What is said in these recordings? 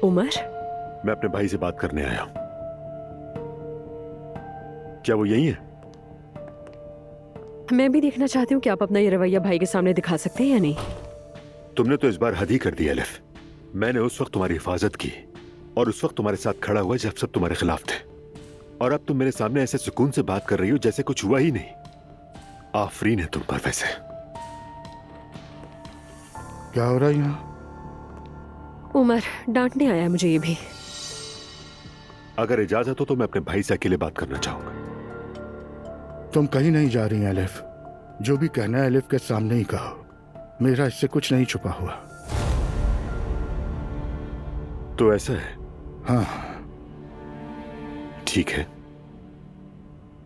उमर, मैं अपने भाई से बात करने आया हूं। क्या वो यही है? मैं भी देखना चाहती हूँ कि आप अपना ये रवैया भाई के सामने दिखा सकते हैं या नहीं। तुमने तो इस बार हद ही कर दी एलिफ। मैंने उस वक्त तुम्हारी हिफाजत की और उस वक्त तुम्हारे साथ खड़ा हुआ जब सब तुम्हारे खिलाफ थे, और अब तुम मेरे सामने ऐसे सुकून से बात कर रही हो जैसे कुछ हुआ ही नहीं। आफरीन है तुम पर। वैसे क्या हो रहा है यहाँ? उमर, डांटने आया है मुझे ये भी। अगर इजाजत हो तो मैं अपने भाई से अकेले बात करना चाहूंगा। तुम कहीं नहीं जा रही एलिफ। जो भी कहना है एलिफ के सामने ही कहो। मेरा इससे कुछ नहीं छुपा हुआ। तो ऐसा है? हाँ। ठीक है,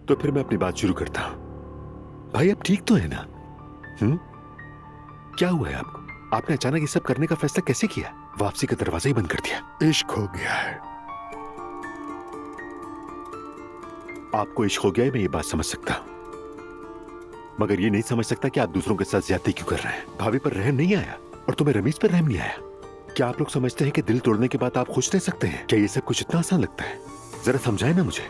तो फिर मैं अपनी बात शुरू करता हूं। भाई अब ठीक तो है ना? क्या हुआ है आपको? आपने अचानक ये सब करने का फैसला कैसे किया? वापसी का दरवाजा ही बंद कर दिया। इश्क हो गया है। आपको इश्क हो गया है, मैं ये बात समझ सकता हूं, मगर ये नहीं समझ सकता कि आप दूसरों के साथ ज्यादती क्यों कर रहे हैं। भाभी पर रहम नहीं आया और तुम्हें रमीज पर रहम नहीं आया। क्या आप लोग समझते हैं कि दिल तोड़ने के बाद आप खुश रह सकते हैं? क्या ये सब कुछ इतना आसान लगता है? जरा समझाए ना मुझे।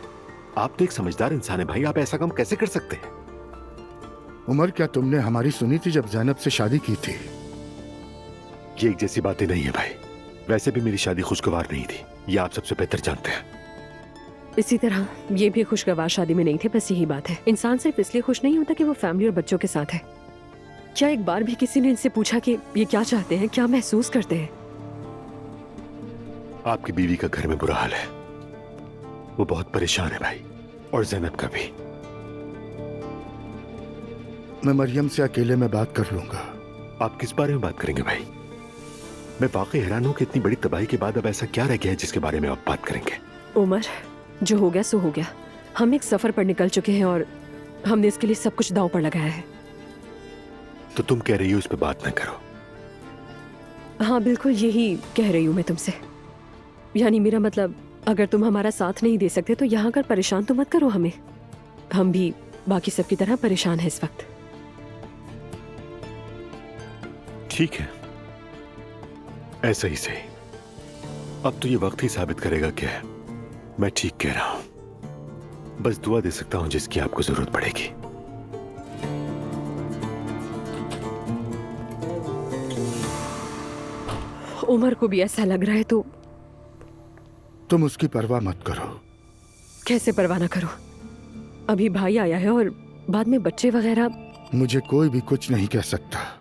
आप तो एक समझदार इंसान है भाई, आप ऐसा काम कैसे कर सकते हैं? उमर, क्या तुमने हमारी सुनी थी जब जैनब से शादी की थी? ये एक जैसी बातें नहीं है भाई। वैसे भी मेरी शादी खुशगवार नहीं थी, ये आप सबसे बेहतर जानते हैं। इसी तरह ये भी खुशगवार शादी में नहीं थे। बस यही बात है, इंसान सिर्फ इसलिए खुश नहीं होता कि वो फैमिली और बच्चों के साथ है। क्या एक बार भी किसी ने इनसे पूछा कि ये क्या चाहते हैं, क्या महसूस करते हैं? आपकी बीवी का घर में बुरा हाल है, वो बहुत परेशान है भाई, और जैनब का भी। मैं मरियम से अकेले में बात कर लूंगा। आप किस बारे में बात करेंगे भाई? मैं वाकई हैरान हूं कि इतनी बड़ी तबाही के बाद अब ऐसा क्या रह गया है जिसके बारे में आप बात करेंगे? उमर, जो हो गया सो हो गया। हम एक सफर पर निकल चुके हैं और हमने इसके लिए सब कुछ दांव पर लगाया है। तो तुम कह रही हो इस पे बात ना करो? हाँ, बिल्कुल यही कह रही हूँ मैं तुमसे। यानी मेरा मतलब, अगर तुम हमारा साथ नहीं दे सकते तो यहाँ कर परेशान तो मत करो हमें। हम भी बाकी सबकी तरह परेशान हैं इस वक्त। ठीक है, ऐसा ही सही। अब तो ये वक्त ही साबित करेगा कि मैं ठीक कह रहा हूं। बस दुआ दे सकता हूं जिसकी आपको जरूरत पड़ेगी। उमर को भी ऐसा लग रहा है तो तुम उसकी परवाह मत करो। कैसे परवाह ना करो? अभी भाई आया है और बाद में बच्चे वगैरह। मुझे कोई भी कुछ नहीं कह सकता।